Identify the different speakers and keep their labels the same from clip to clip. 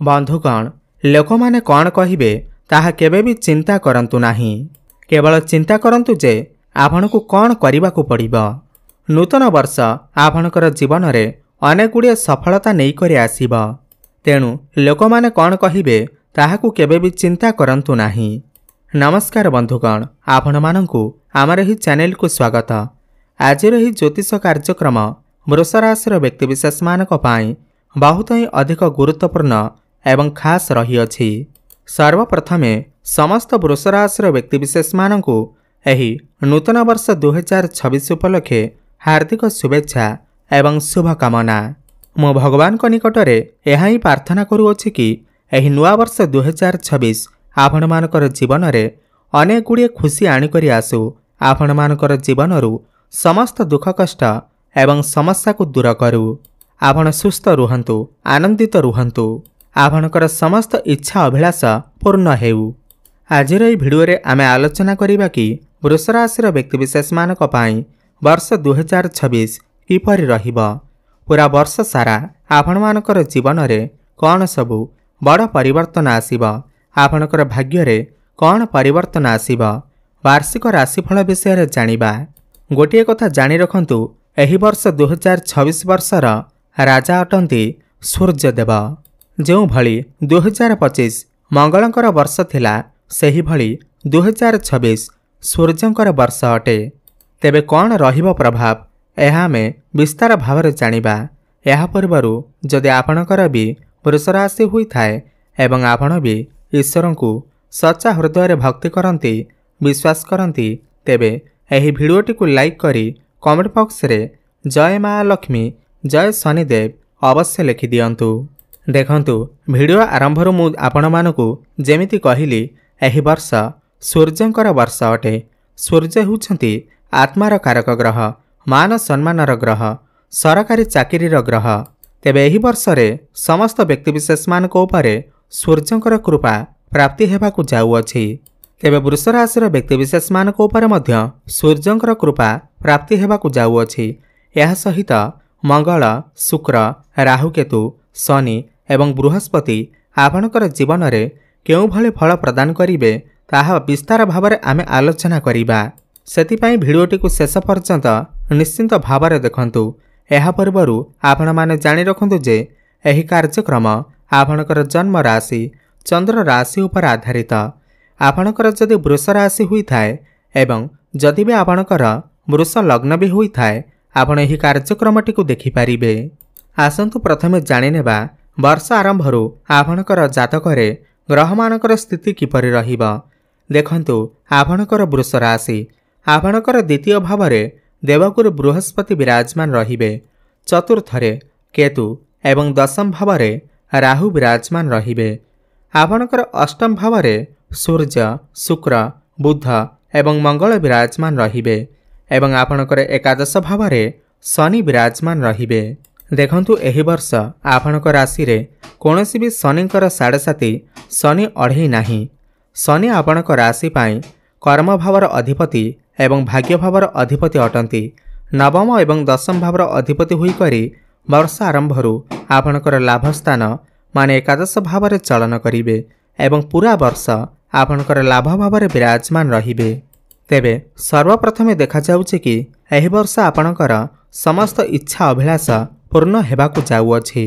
Speaker 1: बंधुगण लोक माने कौन कहिबे ताहा केबे भी चिंता करंतु नाही। केवल चिंता करंतु जे आपण को कौन करने को पड़िबो। नूतन वर्ष आपणकर जीवन रे अनेक गुड़िए सफलता नहीं करि आसीबो। तेणु लोक माने कौन कहिबे ताहाकू केबे भी चिंता करंतु नाही। नमस्कार बंधुगण, आपण मानंकु आमर ही चैनल को स्वागत। आज ही ज्योतिष कार्यक्रम वृष राशि व्यक्तिविशेष मानक पाई बहुत ही अधिक गुरुत्वपूर्ण एवं खास रही अछि। सर्वप्रथमे समस्त वृष राशि व्यक्तिविशेष मानंकु एही नूतन वर्ष 2026 उपलक्षे हार्दिक शुभेच्छा एवं शुभकामना। मो भगवान को निकटरे यह ही प्रार्थना करुअछि कि एही नुआ वर्ष 2026 आपण मानकर जीवन रे अनेक गुड़िए खुशी आनिकरी आसु। आपण मानकर जीवनरु समस्त दुख कष्ट एवं समस्या को दूर करू। आपण सुस्थ रुहंतु, आनंदित रुहंतु, आपणकर समस्त इच्छा अभिलाष पूर्ण हेउ। आज भिडियो रे आमे आलोचना करिबा कि वृष राशि व्यक्तिविशेष मानक पाई वर्ष 2026 किपरि रहिबो। पूरा वर्ष सारा आपण मानकर जीवन रे कौन सबु बड़ परिवर्तन आसीबो, आपणकर भाग्य रे कौन परिवर्तन आसीबो। वार्षिक राशिफल विषय रे जानिबा। गोटिए कथा जानि रखंतु, एही वर्ष 2026 वर्षर राजा अटंती सूर्यदेव। जो भली 2025 मंगलंकर वर्ष थिला, सेही भली 2026 सूर्यंकर वर्ष अटे। तेबे कौन रहिबो प्रभाव, यह आमे विस्तार भाव जानिबा। यह पूर्वरु जदि आपणकर भी वृष राशि हुई थाए एवं आपण भी ईश्वर को सच्चा हृदय रे भक्ति करंती, विश्वास करंती, तेबे एही भिडियोटी को लाइक करी कमेंट बॉक्स रे जय मां लक्ष्मी, जय शनिदेव अवश्य लिखि दियंतु। देखंतु भिडियो आरंभरु मु आपण मानकु जेमिति कहिली, एही वर्ष सूर्यंकर वर्ष अटे। सूर्य होउछंती आत्मार कारक ग्रह, मान सम्मानर ग्रह, सरकारी चाकिरीर ग्रह। तेबे एही वर्ष रे समस्त व्यक्तिविशेष मानक उपरे सूर्यंकर कृपा प्राप्ति हेबाकु जाउअछि। तेबे वृष राशि व्यक्तिविशेष मानक उपरे मध्य सूर्यंकर कृपा प्राप्ति हेबाकु जाउअछि। यह सहित मंगल, शुक्र, राहुकेतु, शनि एवं बृहस्पति आपणकर जीवन रे केउ भली फल प्रदान करिवे ताहा विस्तार भाव में आमे आलोचना करिबा। सेतिपई भिडियोटी को शेष पर्यंत निश्चिंत भाव में देखंतु। एहा पूर्वरु आपण माने जानि रखंतु जे एही कार्यक्रम आपणकर जन्म राशि चंद्र राशि उपर आधारित। आपणकर जदि वृष राशि हुई थाए एवं जदि भी आपणकर वृष लग्न भी हुई थाए, आपण एही कार्यक्रमटी को देखि पारिबे। आसंतु प्रथमे जानि नेबा वर्ष आरंभरु आपणकर जातकरे ग्रह मानकर स्थिति किपरि रहिबा। देखंतु आपणकर वृष राशि, आपणकर द्वितीय भाव में देवगुरु बृहस्पति विराजमान रहिबे। चतुर्थरे केतु एवं दशम भाव में राहु विराजमान रहिबे। आपणकर अष्टम भाव में सूर्य, शुक्र, बुध एवं मंगल विराजमान रहिबे एवं आपणकर एकादश भाव में शनि विराजमान रहिबे। देखंतु एही वर्ष आपणकर राशि रे कोनोसी भी शनिकर 7.5 शनि अढ़ई नाही। शनि आपणकर राशि पाई कर्म भावर अधिपति एवं भाग्य भावर अधिपति अटंती। नवम एवं दशम भावर अधिपति हुई करी वर्ष आरंभरु आपणकर लाभ स्थान माने एकादश भाव में चलन करिवे एवं पूरा वर्ष आपणकर लाभ भाव में विराजमान रहिबे। तेबे सर्वप्रथमे देखा जाउछि कि एही वर्ष आपणकर समस्त इच्छा अभिलाष पूर्ण हेबाकु जाउअछि।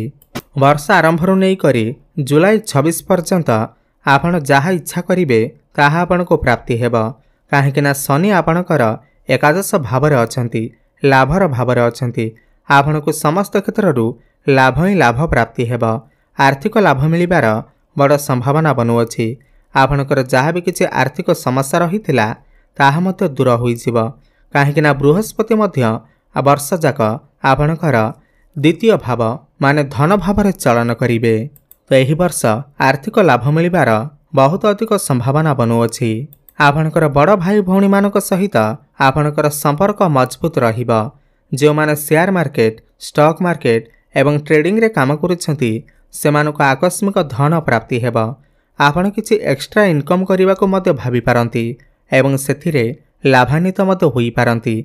Speaker 1: वर्ष आरंभरु नै करी जुलाई 26 पर्यंत आपण जहा इच्छा करिवे ताहा आपनको प्राप्ति हेबो। काहेकि ना शनि आपणकर एकादश भाव में अछंती, लाभर भाव में अछंती। आपनको समस्त क्षेत्ररु लाभ ही लाभ प्राप्ति हेबो। आर्थिक लाभ मिलिबार बड़ संभावना बनुअछि। आपणकर जहा भी किछि आर्थिक समस्या रहिथिला ताहा मध्य दूर होइजिबो। काहेकि ना बृहस्पति मध्य वर्ष जाक आपणकर द्वितीय भाव माने धन भाव में चलन करिवे। तो एही वर्ष आर्थिक लाभ मिलिबार बहुत अधिक संभावना बनुअछि। आपणकर बड़ भाई भौणी मानक सहित आपणकर संपर्क मजबूत रहिबो। जो माने शेयर मार्केट, स्टॉक मार्केट एवं ट्रेडिंग रे काम करुछंती सेमानको आकस्मिक धन प्राप्ति हेबो। आपण किछि एक्स्ट्रा इनकम करबा को मध्य भाबी पारंती एवं सेथिरे लाभान्वित मध्य होई पारंती।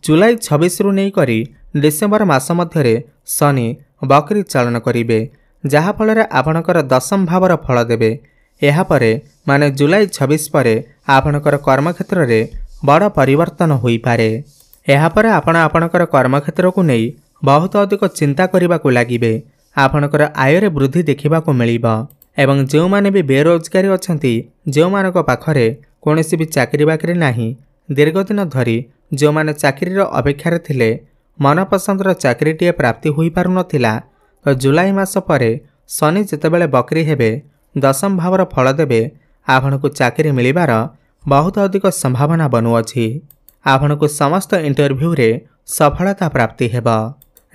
Speaker 1: जुलाई 26 रु नै करी डिसेंबर मास मध्यरे शनि बकरी चालन करिवे। ଯାହାଫଳରେ ଆପଣଙ୍କର ଦଶମ ଭାବର ଫଳ ଦେବେ। ଏହାପରେ ମାନେ ଜୁଲାଇ 26 ପରେ ଆପଣଙ୍କର କର୍ମକ୍ଷେତ୍ରରେ ବଡ଼ ପରିବର୍ତ୍ତନ ହୋଇପାରେ। ଏହାପରେ ଆପଣ ଆପଣଙ୍କର କର୍ମକ୍ଷେତ୍ରକୁ ନେଇ ବହୁତ ଅଧିକ ଚିନ୍ତା କରିବାକୁ ଲାଗିବେ। ଆପଣଙ୍କର ଆୟରେ ବୃଦ୍ଧି ଦେଖିବାକୁ ମିଳିବ ଏବଂ ଯେଉଁମାନେ ବି ବେରୋଜଗାରୀ ଅଛନ୍ତି, ଯେଉଁମାନଙ୍କ ପାଖରେ କୌଣସି ବି ଚାକିରି ବାକିରି ନାହିଁ, ଦୀର୍ଘଦିନ ଧରି ଯେଉଁମାନେ ଚାକିରିର ଅପେକ୍ଷାରେ ଥିଲେ, ମନପସନ୍ଦର ଚାକିରିଟିଏ ପ୍ରାପ୍ତି ହୋଇପାରୁନଥିଲା, ତ ଜୁଲାଇ ମାସ ପରେ ଶନି ଯେତେବେଳେ ବକ୍ରି ହେବେ, ଦଶମ ଭାବର ଫଳ ଦେବେ, ଆପଣଙ୍କୁ ଚାକିରି ମିଳିବାର ବହୁତ ଅଧିକ ସମ୍ଭାବନା ବନୁଅଛି। ଆପଣଙ୍କୁ ସମସ୍ତ ଇଣ୍ଟରଭ୍ୟୁରେ ସଫଳତା ପ୍ରାପ୍ତି ହେବ।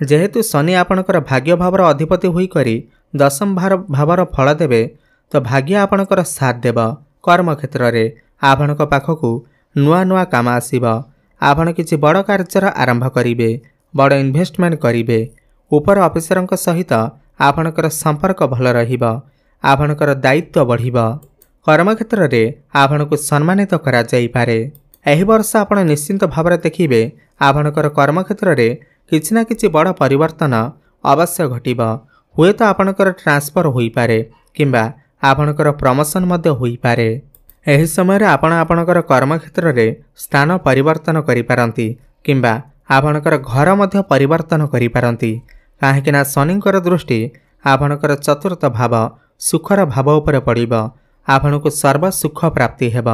Speaker 1: ଯେହେତୁ ଶନି ଆପଣଙ୍କର ଭାଗ୍ୟ ଭାବର ଅଧିପତି ହୋଇକରି ଦଶମ ଭାବର ଫଳ ଦେବେ, ତ ଭାଗ୍ୟ ଆପଣଙ୍କର ସାଥ ଦେବ। କର୍ମକ୍ଷେତ୍ରରେ ଆପଣଙ୍କ ପାଖକୁ ନୂଆ ନୂଆ କାମ ଆସିବ। ଆପଣ କିଛି ବଡ଼ କାର୍ଯ୍ୟର ଆରମ୍ଭ କରିବେ, ବଡ଼ ଇନଭେଷ୍ଟମେଣ୍ଟ କରିବେ। ଉପର ଅଫିସରଙ୍କ ସହିତ ଆପଣଙ୍କର ସମ୍ପର୍କ ଭଲ ରହିବ। ଆପଣଙ୍କର ଦାୟିତ୍ୱ ବଢ଼ିବ। କର୍ମକ୍ଷେତ୍ରରେ ଆପଣଙ୍କୁ ସମ୍ମାନିତ କରାଯାଇପାରେ। ଏହି ବର୍ଷ ଆପଣ ନିଶ୍ଚିନ୍ତ ଭାବରେ ଦେଖିବେ ଆପଣଙ୍କର କର୍ମକ୍ଷେତ୍ରରେ କିଛି ନା କିଛି ବଡ଼ ପରିବର୍ତ୍ତନ ଅବଶ୍ୟ ଘଟିବ। ହୁଏତ ଆପଣଙ୍କର ଟ୍ରାନ୍ସଫର ହୋଇପାରେ କିମ୍ବା ଆପଣଙ୍କର ପ୍ରମୋସନ ମଧ୍ୟ ହୋଇପାରେ। ଏହି ସମୟରେ ଆପଣ ଆପଣଙ୍କର କର୍ମକ୍ଷେତ୍ରରେ ସ୍ଥାନ ପରିବର୍ତ୍ତନ କରିପାରନ୍ତି କିମ୍ବା ଆପଣଙ୍କର ଘର ମଧ୍ୟ ପରିବର୍ତ୍ତନ କରିପାରନ୍ତି। କାହିଁକିନା ଶନିଙ୍କର ଦୃଷ୍ଟି ଆପଣଙ୍କର ଚତୁର୍ଥ ଭାବ ସୁଖର ଭାବ ଉପରେ ପଡ଼ିବ। ଆପଣଙ୍କୁ ସର୍ବସୁଖ ପ୍ରାପ୍ତି ହେବ।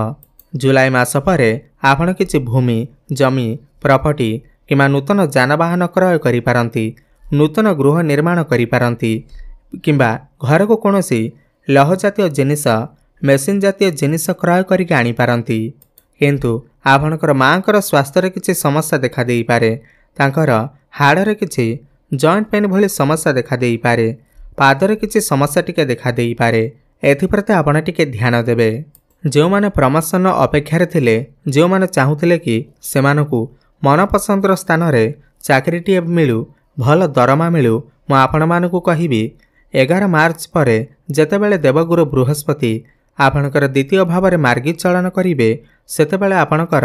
Speaker 1: ଜୁଲାଇ ମାସ ପରେ ଆପଣ କିଛି ଭୂମି, ଜମି, ପ୍ରପର୍ଟି କିମ୍ବା ନୂତନ ଯାନବାହନ କ୍ରୟ କରିପାରନ୍ତି, ନୂତନ ଗୃହ ନିର୍ମାଣ କରିପାରନ୍ତି କିମ୍ବା ଘରକୁ କୌଣସି ଲୌହ ଜାତୀୟ ଜିନିଷ, ମେସିନ୍ ଜାତୀୟ ଜିନିଷ କ୍ରୟ କରିକି ଆଣିପାରନ୍ତି। କିନ୍ତୁ ଆପଣଙ୍କର ମାଆଙ୍କର ସ୍ୱାସ୍ଥ୍ୟରେ କିଛି ସମସ୍ୟା ଦେଖାଦେଇପାରେ। ତାଙ୍କର ହାଡ଼ରେ କିଛି ଜଏଣ୍ଟ ପେନ୍ ଭଳି ସମସ୍ୟା ଦେଖାଦେଇପାରେ। ପାଦରେ କିଛି ସମସ୍ୟା ଟିକେ ଦେଖାଦେଇପାରେ। ଏଥିପ୍ରତି ଆପଣ ଟିକେ ଧ୍ୟାନ ଦେବେ। ଯେଉଁମାନେ ପ୍ରମୋସନ ଅପେକ୍ଷାରେ ଥିଲେ, ଯେଉଁମାନେ ଚାହୁଁଥିଲେ କି ସେମାନଙ୍କୁ ମନପସନ୍ଦର ସ୍ଥାନରେ ଚାକିରିଟିଏ ମିଳୁ, ଭଲ ଦରମା ମିଳୁ, ମୁଁ ଆପଣମାନଙ୍କୁ କହିବି 11 ମାର୍ଚ୍ଚ ପରେ ଯେତେବେଳେ ଦେବଗୁରୁ ବୃହସ୍ପତି ଆପଣଙ୍କର ଦ୍ୱିତୀୟ ଭାବରେ ମାର୍ଗୀ ଚଳନ କରିବେ, ସେତେବେଳେ ଆପଣଙ୍କର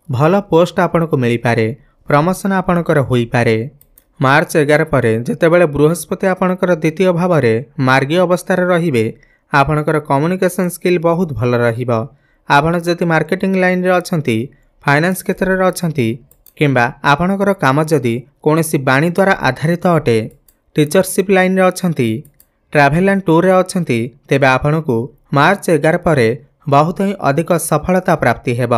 Speaker 1: ଭଲ ପୋଷ୍ଟ ଆପଣଙ୍କୁ ମିଳିପାରେ, ପ୍ରମୋସନ ଆପଣଙ୍କର ହୋଇପାରେ। ମାର୍ଚ୍ଚ 11 ପରେ ଯେତେବେଳେ ବୃହସ୍ପତି ଆପଣଙ୍କର ଦ୍ୱିତୀୟ ଭାବରେ ମାର୍ଗୀ ଅବସ୍ଥାରେ ରହିବେ, ଆପଣଙ୍କର କମ୍ୟୁନିକେସନ୍ ସ୍କିଲ୍ ବହୁତ ଭଲ ରହିବ। ଆପଣ ଯଦି ମାର୍କେଟିଂ ଲାଇନ୍ରେ ଅଛନ୍ତି, ଫାଇନାନ୍ସ କ୍ଷେତ୍ରରେ ଅଛନ୍ତି କିମ୍ବା ଆପଣଙ୍କର କାମ ଯଦି କୌଣସି ବାଣୀ ଦ୍ୱାରା ଆଧାରିତ ଅଟେ, ଟିଚରସିପ୍ ଲାଇନ୍ରେ ଅଛନ୍ତି, ଟ୍ରାଭେଲ୍ ଆଣ୍ଡ ଟୁର୍ରେ ଅଛନ୍ତି, ତେବେ ଆପଣଙ୍କୁ ମାର୍ଚ୍ଚ 11 ପରେ ବହୁତ ହିଁ ଅଧିକ ସଫଳତା ପ୍ରାପ୍ତି ହେବ।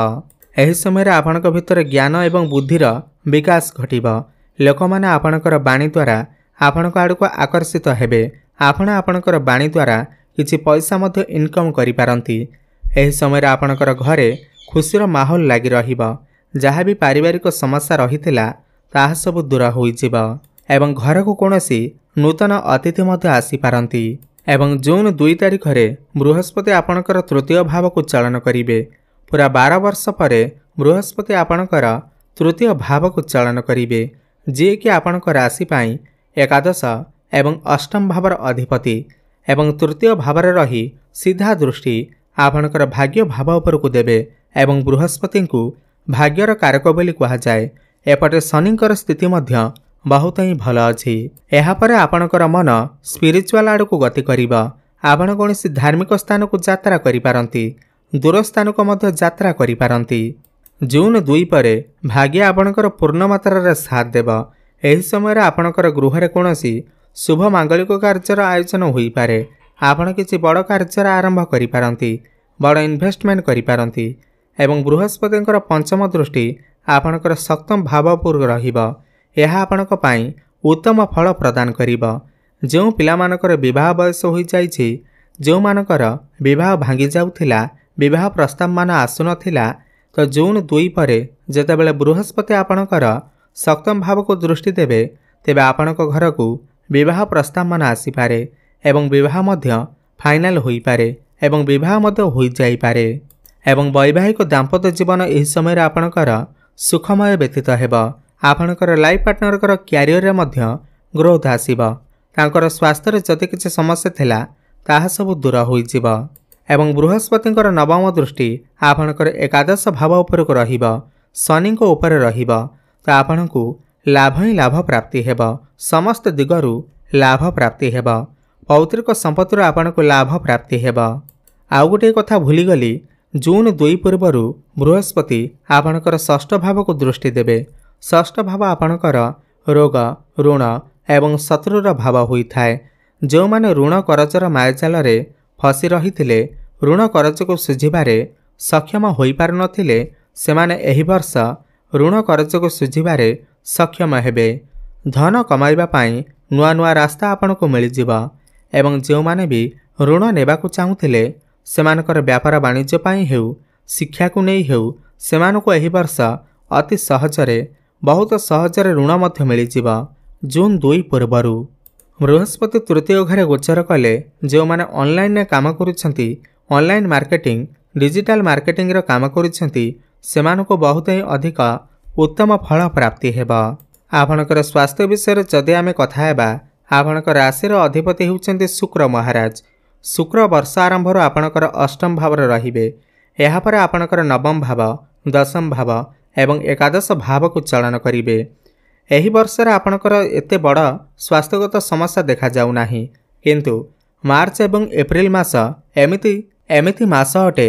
Speaker 1: ଏହି ସମୟରେ ଆପଣଙ୍କ ଭିତରେ ଜ୍ଞାନ ଏବଂ ବୁଦ୍ଧିର ବିକାଶ ଘଟିବ। ଲୋକମାନେ ଆପଣଙ୍କର ବାଣୀ ଦ୍ୱାରା ଆପଣଙ୍କ ଆଡ଼କୁ ଆକର୍ଷିତ ହେବେ। ଆପଣ ଆପଣଙ୍କର ବାଣୀ ଦ୍ୱାରା କିଛି ପଇସା ମଧ୍ୟ ଇନକମ୍ କରିପାରନ୍ତି। ଏହି ସମୟରେ ଆପଣଙ୍କର ଘରେ ଖୁସିର ମାହୋଲ ଲାଗି ରହିବ। ଯାହା ବି ପାରିବାରିକ ସମସ୍ୟା ରହିଥିଲା, ତାହା ସବୁ ଦୂର ହୋଇଯିବ ଏବଂ ଘରକୁ କୌଣସି ନୂତନ ଅତିଥି ମଧ୍ୟ ଆସିପାରନ୍ତି। ଏବଂ ଜୁନ 2 ତାରିଖରେ ବୃହସ୍ପତି ଆପଣଙ୍କର ତୃତୀୟ ଭାବକୁ ଚଳନ କରିବେ। ପୁରା 12 ବର୍ଷ ପରେ ବୃହସ୍ପତି ଆପଣଙ୍କର ତୃତୀୟ ଭାବକୁ ଚଳନ କରିବେ, ଯିଏକି ଆପଣଙ୍କ ରାଶି ପାଇଁ ଏକାଦଶ ଏବଂ ଅଷ୍ଟମ ଭାବର ଅଧିପତି ଏବଂ ତୃତୀୟ ଭାବରେ ରହି ସିଧା ଦୃଷ୍ଟି ଆପଣଙ୍କର ଭାଗ୍ୟ ଭାବ ଉପରକୁ ଦେବେ ଏବଂ ବୃହସ୍ପତିଙ୍କୁ ଭାଗ୍ୟର କାରକ ବୋଲି କୁହାଯାଏ। ଏପଟେ ଶନିଙ୍କର ସ୍ଥିତି ମଧ୍ୟ ବହୁତ ହିଁ ଭଲ ଅଛି। ଏହାପରେ ଆପଣଙ୍କର ମନ ସ୍ପିରିଚୁଆଲ ଆଡ଼କୁ ଗତି କରିବ। ଆପଣ କୌଣସି ଧାର୍ମିକ ସ୍ଥାନକୁ ଯାତ୍ରା କରିପାରନ୍ତି, ଦୂର ସ୍ଥାନକୁ ମଧ୍ୟ ଯାତ୍ରା କରିପାରନ୍ତି। ଜୁନ 2 ପରେ ଭାଗ୍ୟ ଆପଣଙ୍କର ପୂର୍ଣ୍ଣ ମାତ୍ରାରେ ସାଥ ଦେବ। ଏହି ସମୟରେ ଆପଣଙ୍କର ଗୃହରେ କୌଣସି ଶୁଭ ମାଙ୍ଗଳିକ କାର୍ଯ୍ୟର ଆୟୋଜନ ହୋଇପାରେ। ଆପଣ କିଛି ବଡ଼ କାର୍ଯ୍ୟର ଆରମ୍ଭ କରିପାରନ୍ତି, ବଡ଼ ଇନଭେଷ୍ଟମେଣ୍ଟ କରିପାରନ୍ତି ଏବଂ ବୃହସ୍ପତିଙ୍କର ପଞ୍ଚମ ଦୃଷ୍ଟି ଆପଣଙ୍କର ସପ୍ତମ ଭାବ ଉପରକୁ ରହିବ। ଏହା ଆପଣଙ୍କ ପାଇଁ ଉତ୍ତମ ଫଳ ପ୍ରଦାନ କରିବ। ଯେଉଁ ପିଲାମାନଙ୍କର ବିବାହ ବୟସ ହୋଇଯାଇଛି, ଯେଉଁମାନଙ୍କର ବିବାହ ଭାଙ୍ଗି ଯାଉଥିଲା, ବିବାହ ପ୍ରସ୍ତାବମାନ ଆସୁନଥିଲା, ତ ଜୁନ 2 ପରେ ଯେତେବେଳେ ବୃହସ୍ପତି ଆପଣଙ୍କର ସପ୍ତମ ଭାବକୁ ଦୃଷ୍ଟି ଦେବେ, ତେବେ ଆପଣଙ୍କ ଘରକୁ ବିବାହ ପ୍ରସ୍ତାବମାନ ଆସିପାରେ ଏବଂ ବିବାହ ମଧ୍ୟ ଫାଇନାଲ ହୋଇପାରେ ଏବଂ ବିବାହ ମଧ୍ୟ ହୋଇଯାଇପାରେ ଏବଂ ବୈବାହିକ ଦାମ୍ପତ୍ୟ ଜୀବନ ଏହି ସମୟରେ ଆପଣଙ୍କର ସୁଖମୟ ବ୍ୟତୀତ ହେବ। ଆପଣଙ୍କର ଲାଇଫ୍ ପାର୍ଟନରଙ୍କର କ୍ୟାରିୟରରେ ମଧ୍ୟ ଗ୍ରୋଥ ଆସିବ। ତାଙ୍କର ସ୍ୱାସ୍ଥ୍ୟରେ ଯଦି କିଛି ସମସ୍ୟା ଥିଲା, ତାହା ସବୁ ଦୂର ହୋଇଯିବ ଏବଂ ବୃହସ୍ପତିଙ୍କର ନବମ ଦୃଷ୍ଟି ଆପଣଙ୍କର ଏକାଦଶ ଭାବ ଉପରକୁ ରହିବ, ଶନିଙ୍କ ଉପରେ ରହିବ। ତ ଆପଣଙ୍କୁ ଲାଭ ହିଁ ଲାଭ ପ୍ରାପ୍ତି ହେବ। ସମସ୍ତ ଦିଗରୁ ଲାଭ ପ୍ରାପ୍ତି ହେବ। पौत्रिक संपत्तिर आपणको लाभ प्राप्ति हेब। आउ गोटे कथा भूलीगली, जून 2 पूर्व बृहस्पति आपणकर षष्ठ भाव को दृष्टि देवे। षष्ठ भाव आपणकर रोग, ऋण एवं शत्रुर भाव होता है। जो माने ऋण करजर मायाजाल फसी रही ऋण करज को सुझिबारे सक्षम हो पार नथिले सेमाने एही वर्ष ऋण करज को सुझिबारे सक्षम हेबे। धन कमाइबा पाई नुआ नुआ रास्ता आपन को मिल जिवो एवं जो माने भी ऋण नेबाकू चाहुथिले सेमानकर व्यापार वाणिज्य पाई हेउ, शिक्षा को नहीं हेउ, सेमानकू एही वर्ष अति सहजरे बहुत सहजरे ऋण मध्य मिल जिवो। जून 2 पूर्वरु बृहस्पति तृतीय घरे गोचर कले जो माने ऑनलाइन ने काम करुछंती, ऑनलाइन मार्केटिंग, डिजिटल मार्केटिंग रो काम करुछंती, सेमानको बहुत ही अधिक उत्तम फल प्राप्ति हेबा। आपणकर स्वास्थ्य विषय जदि आमे कथा हेबा, आपणकर राशि रो अधिपति हेउचंती शुक्र महाराज। शुक्र वर्ष आरंभ आपणकर अष्टम भाव रहिबे। एहा पर आपणकर नवम भाव, दशम भाव एवं एकादश भाव को चलन करिवे। एही वर्ष आपणकर एते बड़ स्वास्थ्यगत समस्या देखा जाऊ नाही, किंतु मार्च एवं एप्रिल मास एमिति मास अटे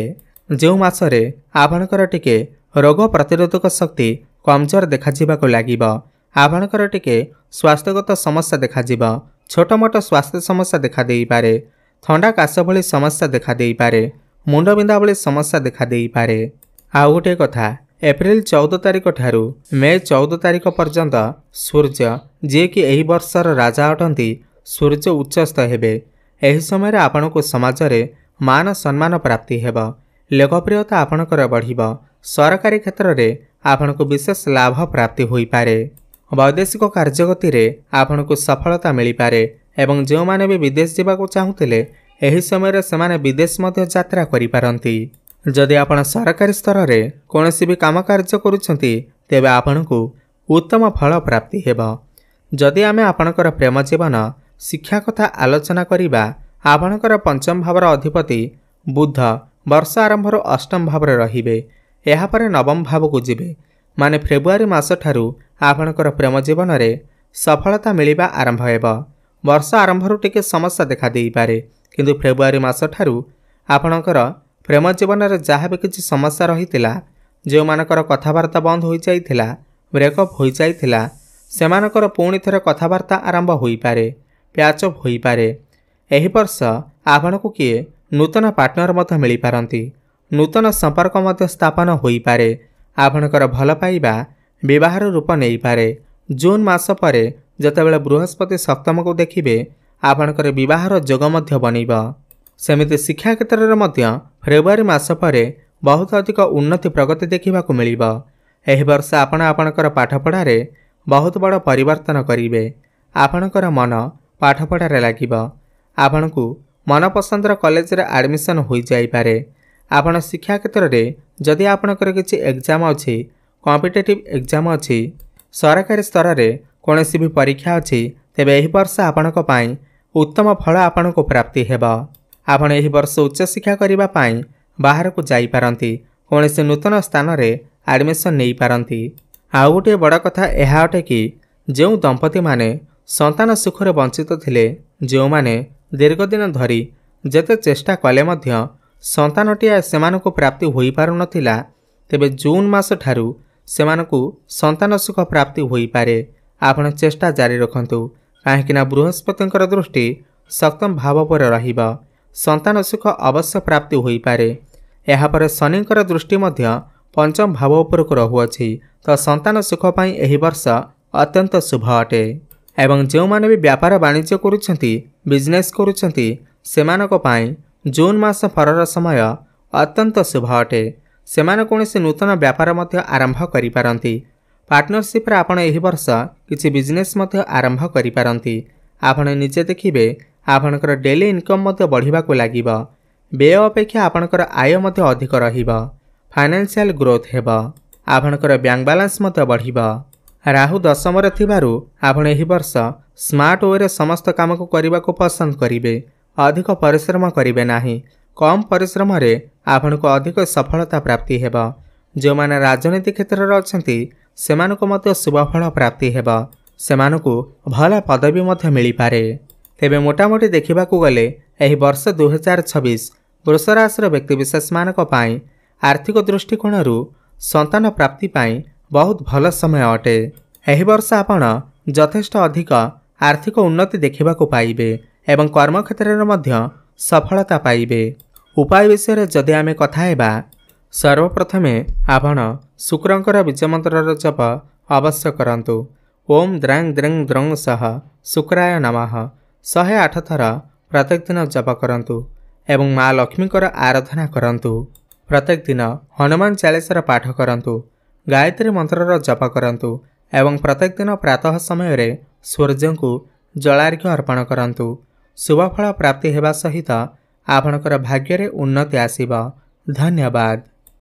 Speaker 1: जो मासरे आपणकर टिके रोग प्रतिरोधक शक्ति कमजोर देखा जिबाको लागिबो। आपणकर टिके स्वास्थ्यगत समस्या देखा जिबो। छोट मोट स्वास्थ्य समस्या देखा देई पारे। थंडा काश भली समस्या देखा देई पारे। मुंड बिंधा भली समस्या देखा देई पारे। आउ गोटे कथा, एप्रिल 14 तारिख ठारू मे 14 तारिख पर्यंत सूर्य जे कि एही वर्षर राजा अटंती सूर्य उच्चस्थ हेबे। एही समय आपनको समाज रे मान सम्मान प्राप्ति हेब। लोकप्रियता आपणकर बढ़िब। सरकारी क्षेत्र रे आपनको विशेष लाभ प्राप्ति होई पारे। वैदेशिक कार्यगति रे आपनको सफलता मिली पारे एवं जो माने भी विदेश जाबाको चाहुतिले एही समय रे सेमाने विदेश मध्य यात्रा करि पारंती। जदि आपण सरकारी स्तर रे कोनोसी भी काम कार्य करूछंती तेबे आपनको उत्तम फल प्राप्ति हेब। जदि आमे आपणकर प्रेम जीवन, शिक्षा कथा आलोचना करिबा, आपणकर पंचम भावर अधिपति बुध वर्ष आरंभ अष्टम भाव रहिबे। एहा परे नवम भाव को जिबे। माने फेब्रुआरी मास ठारू आपणकर प्रेम जीवन रे सफलता मिलिबा आरंभ हेब। वर्ष आरंभरू टिके समस्या देखा देई पारे, किंतु फेब्रुआरी मास ठारू आपणकर प्रेम जीवन रे जहाँ भी किसी समस्या रही जो मानकर कथबार्ता बंद हो जाइथिला, ब्रेकअप हो जाइथिला, सेमानकर पुणी थरे कथबार्ता आरंभ होई पारे, प्याचअप होई पारे। एही वर्ष आपनको किए नूतन पार्टनर मध्य मिली पारंती। नूतन संपर्क मध्य स्थापन होई पारे। आपणकर भल पाइबा विवाहर रूप नहीं पारे। जून मास परे जतेबेले बृहस्पति सप्तम को देखिबे आपणकर विवाहर जोग मध्य बनिबा। सेमिति शिक्षा क्षेत्र में मध्य फेब्रुआरी मास परे बहुत अधिक उन्नति प्रगति देखा मिलिबा। एही वर्ष आपणकर पाठपढ़ारे बहुत बड़ परिवर्तन करिवे। आपणकर मन पाठपढ़ारे लागिबा। आपणकु मनपसंदर कॉलेज रे एडमिशन हो जाई पारे। आपण शिक्षा क्षेत्र में जदि आपणकर किछि एग्जाम अछि, कॉम्पिटिटिव एग्जाम अछि, सरकारी स्तर रे कोनोसी भी परीक्षा अछि, तेबे एही वर्ष आपणक पई उत्तम फल आपणको प्राप्ति हेबा। आपण एही वर्ष उच्च शिक्षा करिबा पाई बाहर को जाई पारंती। कोनोसी नूतन स्थान रे एडमिशन नहीं पारंती। आउ गोटे बड़ कथा एहा अटे कि जो दंपति माने संतान सुख रे वंचित थिले, जो माने दीर्घ दिन धरी जेते चेष्टा कले मध्य संतानटिया सेमानकु प्राप्ति होई पारु नथिला, तेबे जून मास ठारू सेमानकु संतान सुख प्राप्ति होई पारे। आपण चेष्टा जारी रखंतु, काहेकि बृहस्पतिंकर दृष्टि सप्तम भाव पर रहिबा। संतान सुख अवश्य प्राप्ति होई पारे। एहा पर शनिंकर दृष्टि मध्य पंचम भाव उपरକୁ रहुअछि, तो संतान सुख पाई एही वर्ष अत्यंत शुभ अटे। एवं जो माने भी व्यापार वाणिज्य करुछंती, बिजनेस करुछंती, सेमानक पाई जून मास परर समय अत्यंत शुभ अटे। सेमाने कोनोसी नूतन व्यापार मध्य आरंभ करि पारंती। पार्टनरशिप रे आपण एही वर्ष किछि बिजनेस मध्य आरंभ करि पारंती। आपण निजे देखिबे आपणकर डेली इनकम मध्य बढ़िबा को लागिबा। व्यय अपेक्षा आपणकर आय मध्य अधिक रहिबा। फाइनेंशियल ग्रोथ हेबा। आपणकर बैंक बैलेंस मध्य बढ़िबा। राहु दशम रे थिबारु आपण एही वर्ष स्मार्ट वे रे समस्त काम को करिबा को पसंद करिवे। अधिक परिश्रम करिवे नाही। कम परिश्रम रे आपणको अधिक सफलता प्राप्ति हेबा। जो माने राजनीति क्षेत्र रे अछंती सेमानको मध्य शुभ फल प्राप्ति हेबा। सेमानको भला पदवी मध्य मिली पारे। तेबे मोटामोटी देखिबाकू गले एही वर्ष 2026 वृष राशिर व्यक्तिविशेषमानक पाई आर्थिक दृष्टिकोणरू संतान प्राप्ति पाई बहुत भल समय अटे। एही वर्ष आपण यथेष्ट अधिक आर्थिक उन्नति देखिबाकू पाइबे एवं कर्म क्षेत्र में सफलता पाइबे। उपाय विषय जदि आमे कथा हेबा, सर्वप्रथमे आपण शुक्रंकर बीजमंत्रर जप अवश्य करंतु। ओम द्रांग द्रंग द्रंग सह शुक्राय नमः 108 थर प्रत्येक दिन जप करंतु एवं माँ लक्ष्मीकर आराधना करंतु। प्रत्येक दिन हनुमान चालीसार पाठ करंतु, गायत्री मंत्रर जप करंतु एवं प्रत्येक दिन प्रातः समय रे सूर्य को जलार्घ्य अर्पण करंतु। शुभफल प्राप्ति हेबा सहित आपणकर भाग्य रे उन्नति आसीबा। धन्यवाद।